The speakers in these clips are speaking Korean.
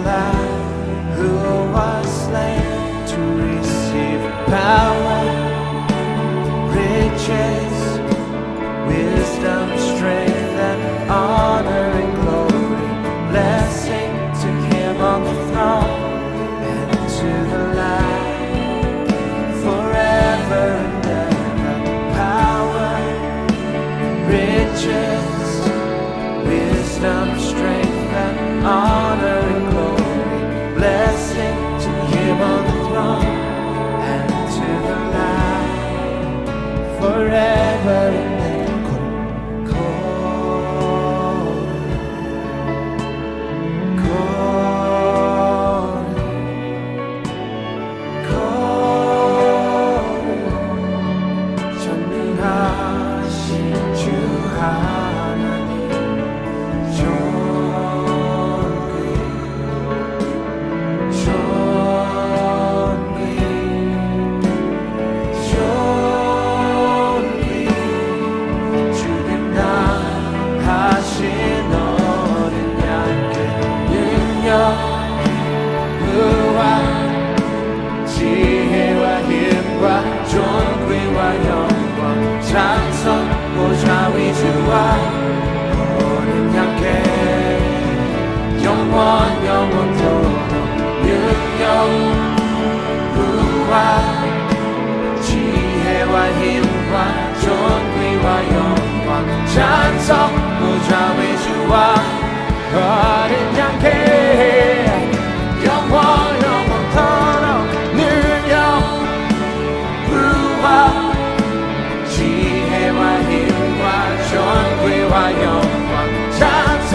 Lamb who was slain to receive power, riches, wisdom, strength, and honor and glory, blessing to Him on the throne and to the Lamb forever and ever. Power, riches, wisdom, strength, and honor and glory, blessing to Him on the throne and to the Lamb forever and ever. 지혜와 힘과 존귀와 영광 찬송 보좌 위주와 모든 양께 영원 영원토록 능력 부와 지혜와 힘과 존귀와 영광 찬송 보좌 위주와 모든 양께 영원 영원토록 지혜와 힘과 존귀와 영광 찬송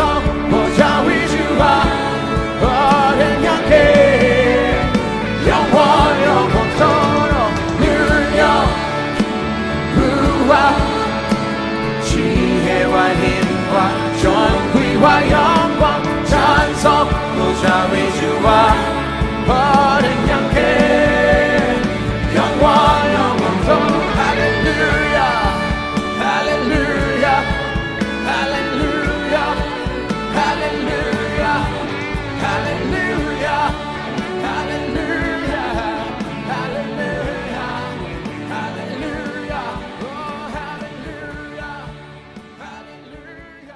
보좌 위주와 모든 양께 영원 영원토록 능력 부와 지혜와 힘과 존귀와 영광 찬송 보좌 위주와 모든 양께 영원 영원토록 할렐루야 할렐루야 할렐루야 할렐루야 할렐루야 할렐루야 할렐루야 할렐루야 할렐루야 할렐루야.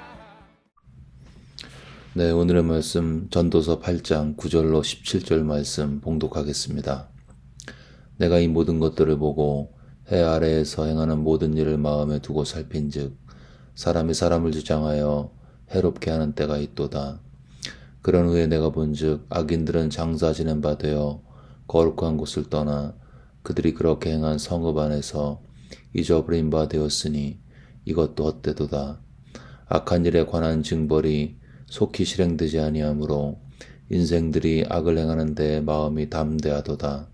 네, 오늘의 말씀 전도서 8장 9절로 17절 말씀 봉독하겠습니다. 내가 이 모든 것들을 보고 해 아래에서 행하는 모든 일을 마음에 두고 살핀즉 사람이 사람을 주장하여 해롭게 하는 때가 있도다. 그런 후에 내가 본즉 악인들은 장사 지낸 바 되어 거룩한 곳을 떠나 그들이 그렇게 행한 성읍 안에서 잊어버린 바 되었으니 이것도 헛되도다. 악한 일에 관한 징벌이 속히 실행되지 아니하므로 인생들이 악을 행하는 데 마음이 담대하도다.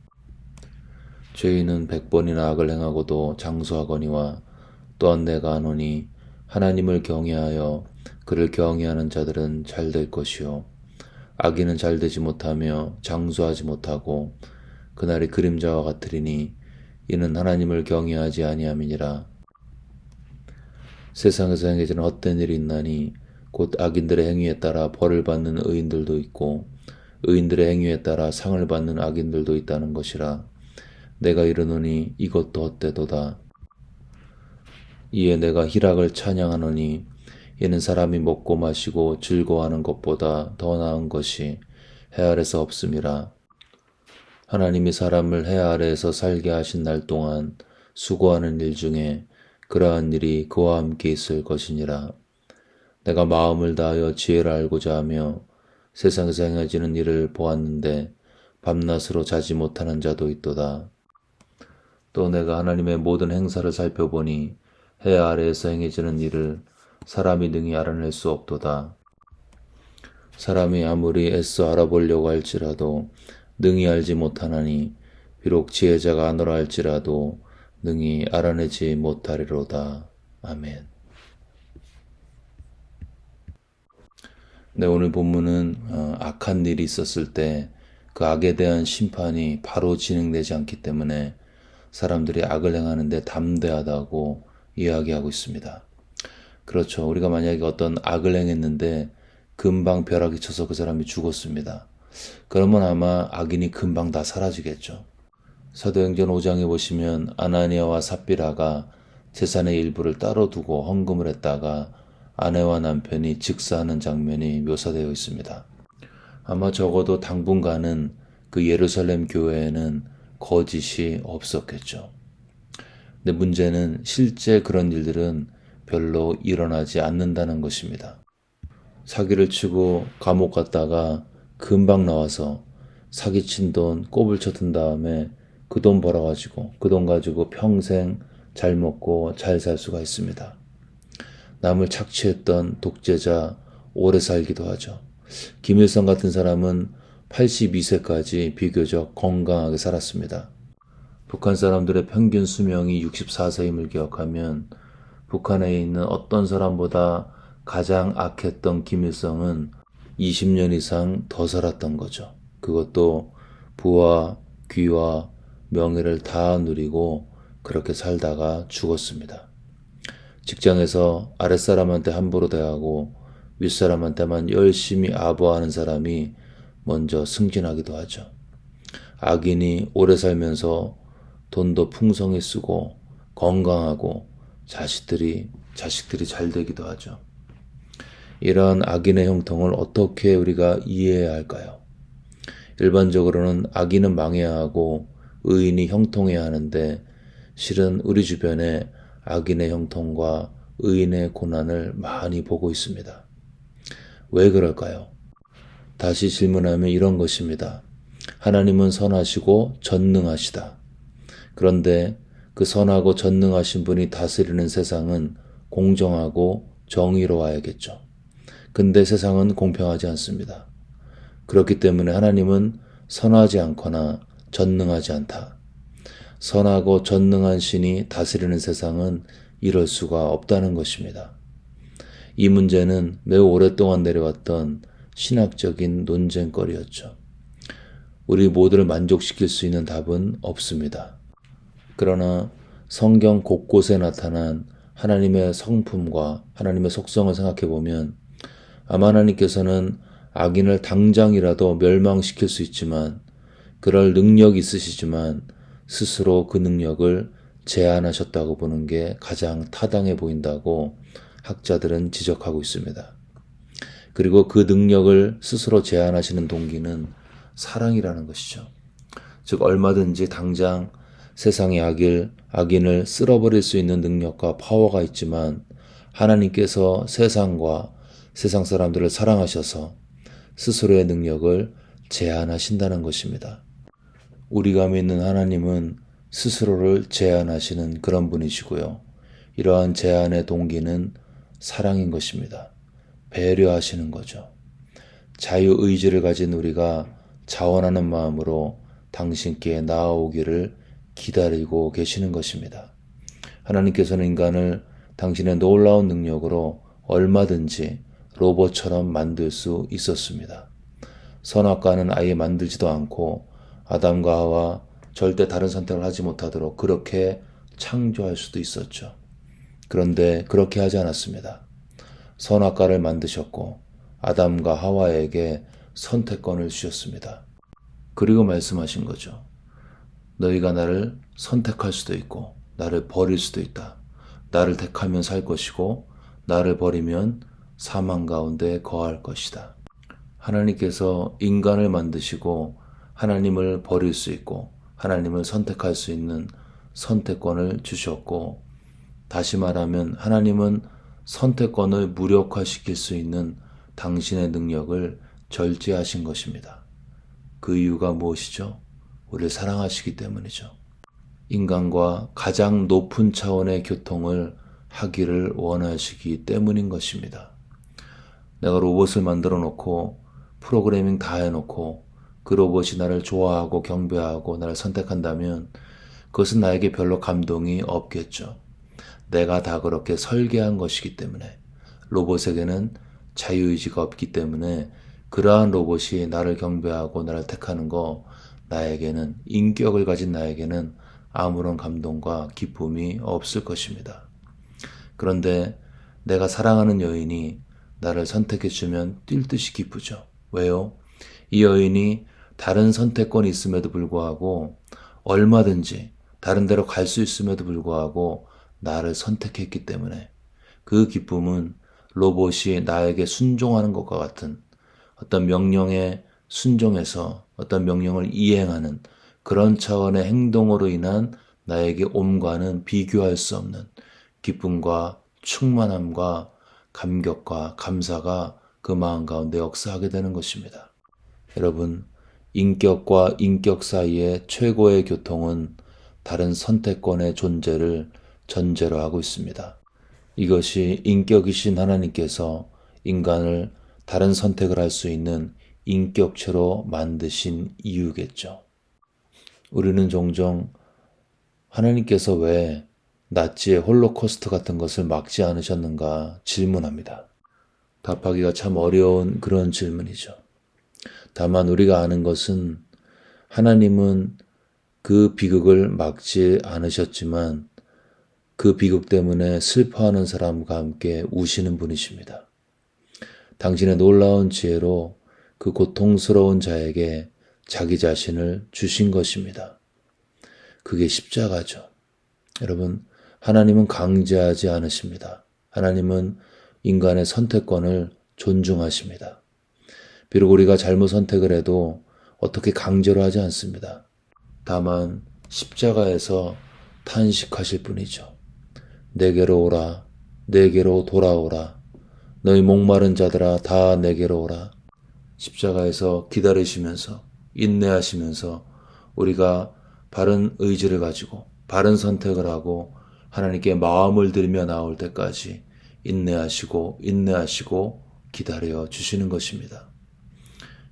죄인은 100번이나 악을 행하고도 장수하거니와 또한 내가 아노니 하나님을 경외하여 그를 경외하는 자들은 잘될 것이요 악인은 잘되지 못하며 장수하지 못하고 그날이 그림자와 같으리니 이는 하나님을 경외하지 아니함이니라. 세상에서 행해지는 헛된 일이 있나니 곧 악인들의 행위에 따라 벌을 받는 의인들도 있고 의인들의 행위에 따라 상을 받는 악인들도 있다는 것이라. 내가 이르노니 이것도 헛되도다. 이에 내가 희락을 찬양하노니 이는 사람이 먹고 마시고 즐거워하는 것보다 더 나은 것이 해 아래서 없음이라. 하나님이 사람을 해 아래에서 살게 하신 날 동안 수고하는 일 중에 그러한 일이 그와 함께 있을 것이니라. 내가 마음을 다하여 지혜를 알고자 하며 세상에서 행해지는 일을 보았는데 밤낮으로 자지 못하는 자도 있도다. 또 내가 하나님의 모든 행사를 살펴보니 해 아래에서 행해지는 일을 사람이 능히 알아낼 수 없도다. 사람이 아무리 애써 알아보려고 할지라도 능히 알지 못하나니 비록 지혜자가 아노라 할지라도 능히 알아내지 못하리로다. 아멘. 네, 오늘 본문은 악한 일이 있었을 때 그 악에 대한 심판이 바로 진행되지 않기 때문에 사람들이 악을 행하는데 담대하다고 이야기하고 있습니다. 그렇죠. 우리가 만약에 어떤 악을 행했는데 금방 벼락이 쳐서 그 사람이 죽었습니다. 그러면 아마 악인이 금방 다 사라지겠죠. 사도행전 5장에 보시면 아나니아와 삽비라가 재산의 일부를 따로 두고 헌금을 했다가 아내와 남편이 즉사하는 장면이 묘사되어 있습니다. 아마 적어도 당분간은 그 예루살렘 교회에는 거짓이 없었겠죠. 근데 문제는 실제 그런 일들은 별로 일어나지 않는다는 것입니다. 사기를 치고 감옥 갔다가 금방 나와서 사기친 돈 꼬불 쳐든 다음에 그 돈 벌어가지고 그 돈 가지고 평생 잘 먹고 잘 살 수가 있습니다. 남을 착취했던 독재자 오래 살기도 하죠. 김일성 같은 사람은 82세까지 비교적 건강하게 살았습니다. 북한 사람들의 평균 수명이 64세임을 기억하면 북한에 있는 어떤 사람보다 가장 악했던 김일성은 20년 이상 더 살았던 거죠. 그것도 부와 귀와 명예를 다 누리고 그렇게 살다가 죽었습니다. 직장에서 아랫사람한테 함부로 대하고 윗사람한테만 열심히 아부하는 사람이 먼저 승진하기도 하죠. 악인이 오래 살면서 돈도 풍성히 쓰고 건강하고 자식들이 잘 되기도 하죠. 이러한 악인의 형통을 어떻게 우리가 이해해야 할까요? 일반적으로는 악인은 망해야 하고 의인이 형통해야 하는데 실은 우리 주변에 악인의 형통과 의인의 고난을 많이 보고 있습니다. 왜 그럴까요? 다시 질문하면 이런 것입니다. 하나님은 선하시고 전능하시다. 그런데 그 선하고 전능하신 분이 다스리는 세상은 공정하고 정의로워야겠죠. 근데 세상은 공평하지 않습니다. 그렇기 때문에 하나님은 선하지 않거나 전능하지 않다. 선하고 전능한 신이 다스리는 세상은 이럴 수가 없다는 것입니다. 이 문제는 매우 오랫동안 내려왔던 신학적인 논쟁거리였죠. 우리 모두를 만족시킬 수 있는 답은 없습니다. 그러나 성경 곳곳에 나타난 하나님의 성품과 하나님의 속성을 생각해 보면 아마 하나님께서는 악인을 당장이라도 멸망시킬 수 있지만 그럴 능력이 있으시지만 스스로 그 능력을 제한하셨다고 보는 게 가장 타당해 보인다고 학자들은 지적하고 있습니다. 그리고 그 능력을 스스로 제한하시는 동기는 사랑이라는 것이죠. 즉 얼마든지 당장 세상의 악인을 쓸어버릴 수 있는 능력과 파워가 있지만 하나님께서 세상과 세상 사람들을 사랑하셔서 스스로의 능력을 제한하신다는 것입니다. 우리가 믿는 하나님은 스스로를 제한하시는 그런 분이시고요. 이러한 제한의 동기는 사랑인 것입니다. 배려하시는 거죠. 자유의지를 가진 우리가 자원하는 마음으로 당신께 나아오기를 기다리고 계시는 것입니다. 하나님께서는 인간을 당신의 놀라운 능력으로 얼마든지 로봇처럼 만들 수 있었습니다. 선악과는 아예 만들지도 않고 아담과 하와 절대 다른 선택을 하지 못하도록 그렇게 창조할 수도 있었죠. 그런데 그렇게 하지 않았습니다. 선악과를 만드셨고 아담과 하와에게 선택권을 주셨습니다. 그리고 말씀하신 거죠. 너희가 나를 선택할 수도 있고 나를 버릴 수도 있다. 나를 택하면 살 것이고 나를 버리면 사망 가운데 거할 것이다. 하나님께서 인간을 만드시고 하나님을 버릴 수 있고 하나님을 선택할 수 있는 선택권을 주셨고 다시 말하면 하나님은 선택권을 무력화시킬 수 있는 당신의 능력을 절제하신 것입니다. 그 이유가 무엇이죠? 우리를 사랑하시기 때문이죠. 인간과 가장 높은 차원의 교통을 하기를 원하시기 때문인 것입니다. 내가 로봇을 만들어 놓고 프로그래밍 다 해놓고 그 로봇이 나를 좋아하고 경배하고 나를 선택한다면 그것은 나에게 별로 감동이 없겠죠. 내가 다 그렇게 설계한 것이기 때문에 로봇에게는 자유의지가 없기 때문에 그러한 로봇이 나를 경배하고 나를 택하는 거 나에게는 인격을 가진 나에게는 아무런 감동과 기쁨이 없을 것입니다. 그런데 내가 사랑하는 여인이 나를 선택해주면 뛸 듯이 기쁘죠. 왜요? 이 여인이 다른 선택권이 있음에도 불구하고 얼마든지 다른 데로 갈 수 있음에도 불구하고 나를 선택했기 때문에 그 기쁨은 로봇이 나에게 순종하는 것과 같은 어떤 명령에 순종해서 어떤 명령을 이행하는 그런 차원의 행동으로 인한 나에게 옴과는 비교할 수 없는 기쁨과 충만함과 감격과 감사가 그 마음 가운데 역사하게 되는 것입니다. 여러분, 인격과 인격 사이의 최고의 교통은 다른 선택권의 존재를 전제로 하고 있습니다. 이것이 인격이신 하나님께서 인간을 다른 선택을 할 수 있는 인격체로 만드신 이유겠죠. 우리는 종종 하나님께서 왜 나치의 홀로코스트 같은 것을 막지 않으셨는가 질문합니다. 답하기가 참 어려운 그런 질문이죠. 다만 우리가 아는 것은 하나님은 그 비극을 막지 않으셨지만 그 비극 때문에 슬퍼하는 사람과 함께 우시는 분이십니다. 당신의 놀라운 지혜로 그 고통스러운 자에게 자기 자신을 주신 것입니다. 그게 십자가죠. 여러분, 하나님은 강제하지 않으십니다. 하나님은 인간의 선택권을 존중하십니다. 비록 우리가 잘못 선택을 해도 어떻게 강제로 하지 않습니다. 다만 십자가에서 탄식하실 뿐이죠. 내게로 오라, 내게로 돌아오라. 너희 목마른 자들아 다 내게로 오라. 십자가에서 기다리시면서 인내하시면서 우리가 바른 의지를 가지고 바른 선택을 하고 하나님께 마음을 들며 나올 때까지 인내하시고 기다려 주시는 것입니다.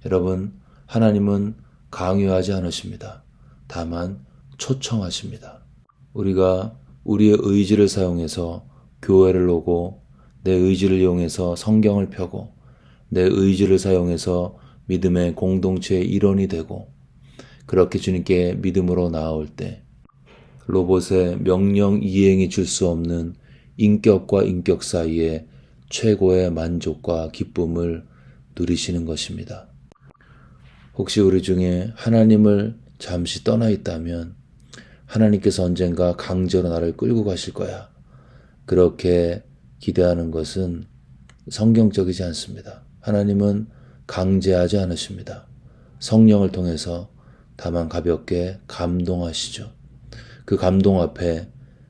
여러분, 하나님은 강요하지 않으십니다. 다만 초청하십니다. 우리가 우리의 의지를 사용해서 교회를 오고 내 의지를 이용해서 성경을 펴고 내 의지를 사용해서 믿음의 공동체의 일원이 되고 그렇게 주님께 믿음으로 나아올 때 로봇의 명령 이행이 줄 수 없는 인격과 인격 사이에 최고의 만족과 기쁨을 누리시는 것입니다. 혹시 우리 중에 하나님을 잠시 떠나 있다면 하나님께서 언젠가 강제로 나를 끌고 가실 거야. 그렇게 기대하는 것은 성경적이지 않습니다. 하나님은 강제하지 않으십니다. 성령을 통해서 다만 가볍게 감동하시죠. 그 감동 앞에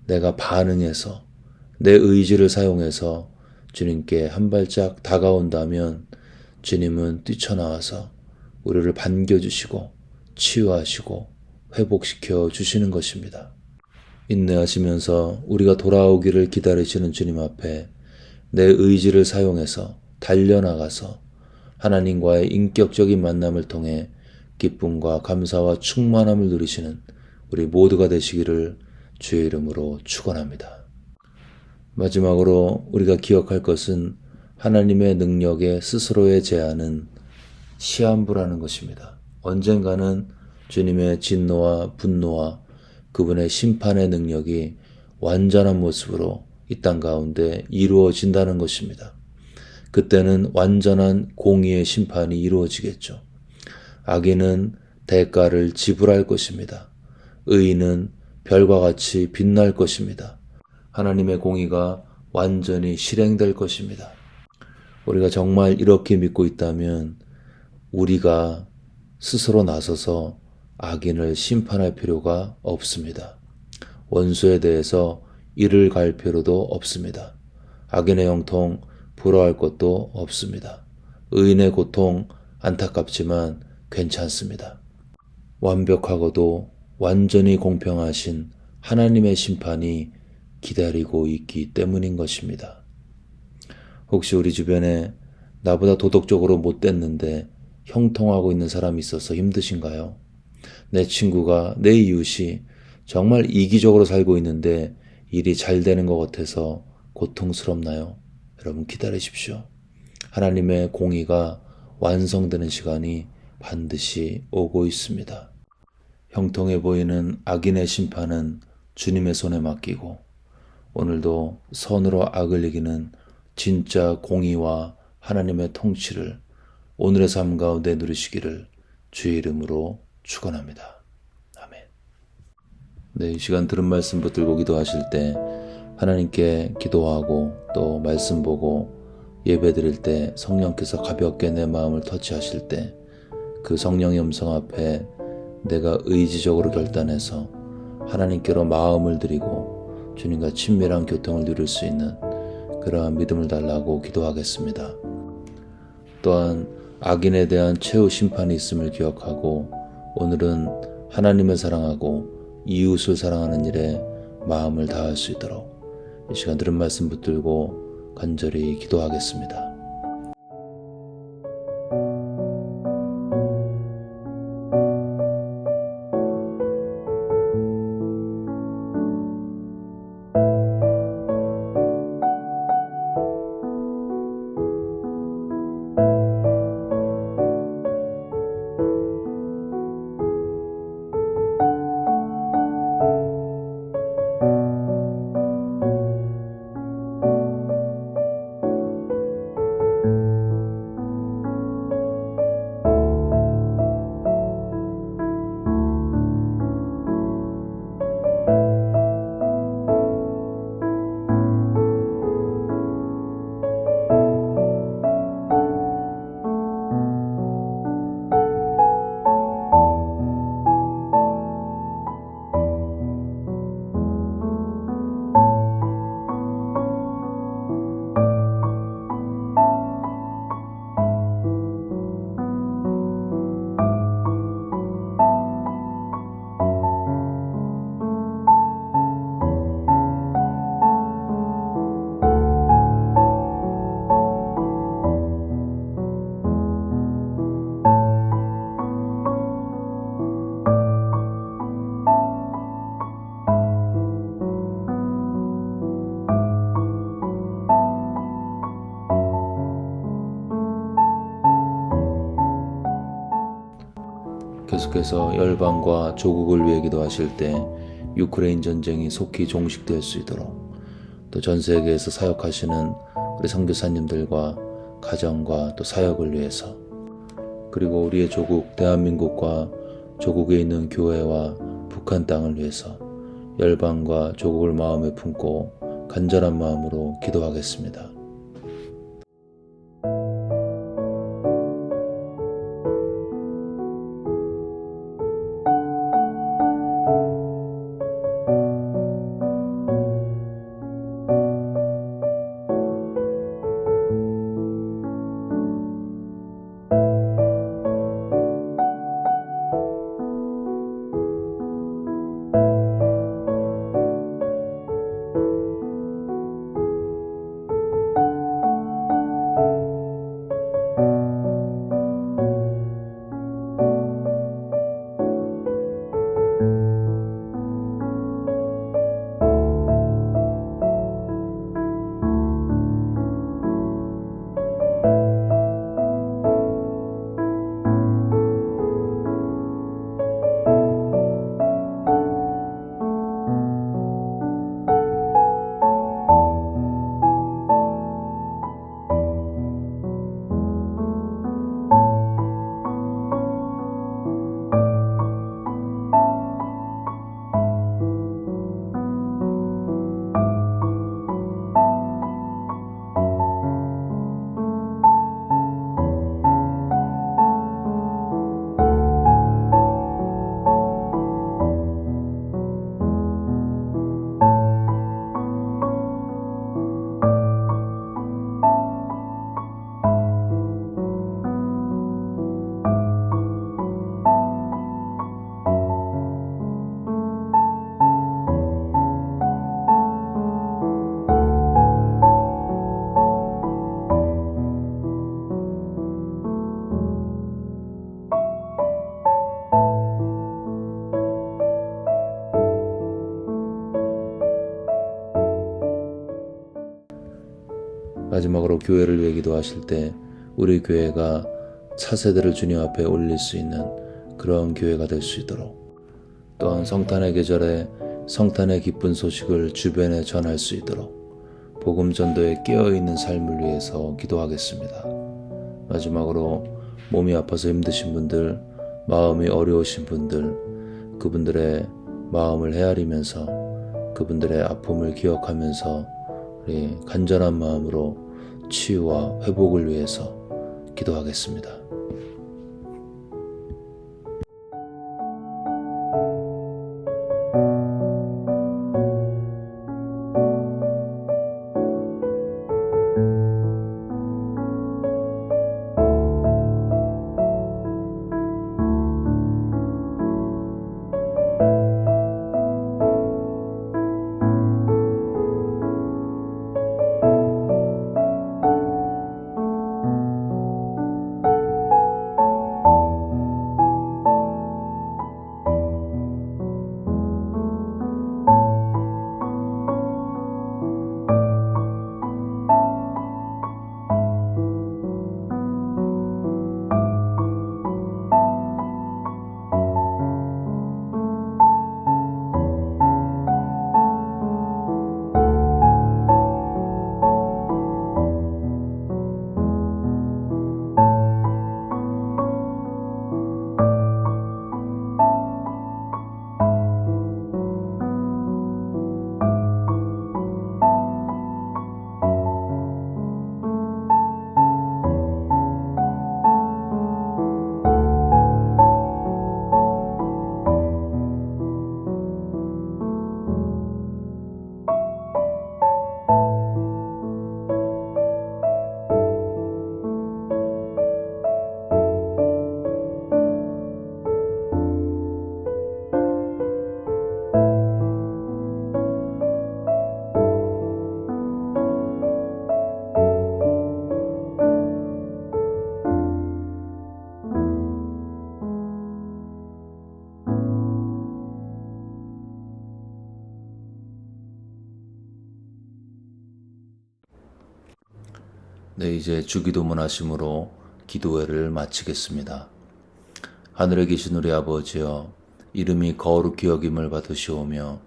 내가 반응해서 내 의지를 사용해서 주님께 한 발짝 다가온다면 주님은 뛰쳐나와서 우리를 반겨주시고 치유하시고 회복시켜 주시는 것입니다. 인내하시면서 우리가 돌아오기를 기다리시는 주님 앞에 내 의지를 사용해서 달려나가서 하나님과의 인격적인 만남을 통해 기쁨과 감사와 충만함을 누리시는 우리 모두가 되시기를 주의 이름으로 축원합니다. 마지막으로 우리가 기억할 것은 하나님의 능력에 스스로의 제한은 시한부라는 것입니다. 언젠가는 주님의 진노와 분노와 그분의 심판의 능력이 완전한 모습으로 이 땅 가운데 이루어진다는 것입니다. 그때는 완전한 공의의 심판이 이루어지겠죠. 악인은 대가를 지불할 것입니다. 의인은 별과 같이 빛날 것입니다. 하나님의 공의가 완전히 실행될 것입니다. 우리가 정말 이렇게 믿고 있다면 우리가 스스로 나서서 악인을 심판할 필요가 없습니다. 원수에 대해서 이를 갈 필요도 없습니다. 악인의 형통 부러워할 것도 없습니다. 의인의 고통 안타깝지만 괜찮습니다. 완벽하고도 완전히 공평하신 하나님의 심판이 기다리고 있기 때문인 것입니다. 혹시 우리 주변에 나보다 도덕적으로 못됐는데 형통하고 있는 사람이 있어서 힘드신가요? 내 친구가, 내 이웃이 정말 이기적으로 살고 있는데 일이 잘 되는 것 같아서 고통스럽나요? 여러분 기다리십시오. 하나님의 공의가 완성되는 시간이 반드시 오고 있습니다. 형통해 보이는 악인의 심판은 주님의 손에 맡기고 오늘도 선으로 악을 이기는 진짜 공의와 하나님의 통치를 오늘의 삶 가운데 누리시기를 주의 이름으로 축원합니다. 아멘. 네, 이 시간 들은 말씀 붙들고 기도하실 때 하나님께 기도하고 또 말씀 보고 예배 드릴 때 성령께서 가볍게 내 마음을 터치하실 때 그 성령의 음성 앞에 내가 의지적으로 결단해서 하나님께로 마음을 드리고 주님과 친밀한 교통을 누릴 수 있는 그러한 믿음을 달라고 기도하겠습니다. 또한 악인에 대한 최후 심판이 있음을 기억하고 오늘은 하나님을 사랑하고 이웃을 사랑하는 일에 마음을 다할 수 있도록 이 시간 들은 말씀 붙들고 간절히 기도하겠습니다. 계속해서 열방과 조국을 위해 기도하실 때 유크레인 전쟁이 속히 종식될 수 있도록 또 전 세계에서 사역하시는 우리 선교사님들과 가정과 또 사역을 위해서 그리고 우리의 조국 대한민국과 조국에 있는 교회와 북한 땅을 위해서 열방과 조국을 마음에 품고 간절한 마음으로 기도하겠습니다. 마지막으로 교회를 위해 기도하실 때 우리 교회가 차세대를 주님 앞에 올릴 수 있는 그런 교회가 될 수 있도록, 또한 성탄의 계절에 성탄의 기쁜 소식을 주변에 전할 수 있도록, 복음 전도에 깨어있는 삶을 위해서 기도하겠습니다. 마지막으로 몸이 아파서 힘드신 분들, 마음이 어려우신 분들, 그분들의 마음을 헤아리면서 그분들의 아픔을 기억하면서 우리 간절한 마음으로 치유와 회복을 위해서 기도하겠습니다. 네, 이제 주기도문 하심으로 기도회를 마치겠습니다. 하늘에 계신 우리 아버지여, 이름이 거룩히 여김을 받으시오며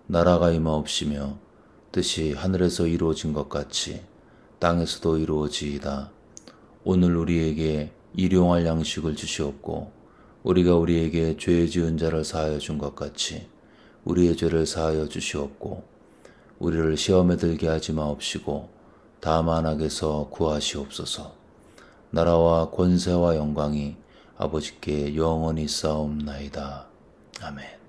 나라가 임하옵시며 뜻이 하늘에서 이루어진 것 같이 땅에서도 이루어지이다. 오늘 우리에게 일용할 양식을 주시옵고 우리가 우리에게 죄 지은 자를 사하여 준 것 같이 우리의 죄를 사하여 주시옵고 우리를 시험에 들게 하지 마옵시고 다만 악에서 구하시옵소서. 나라와 권세와 영광이 아버지께 영원히 쌓옵나이다. 아멘.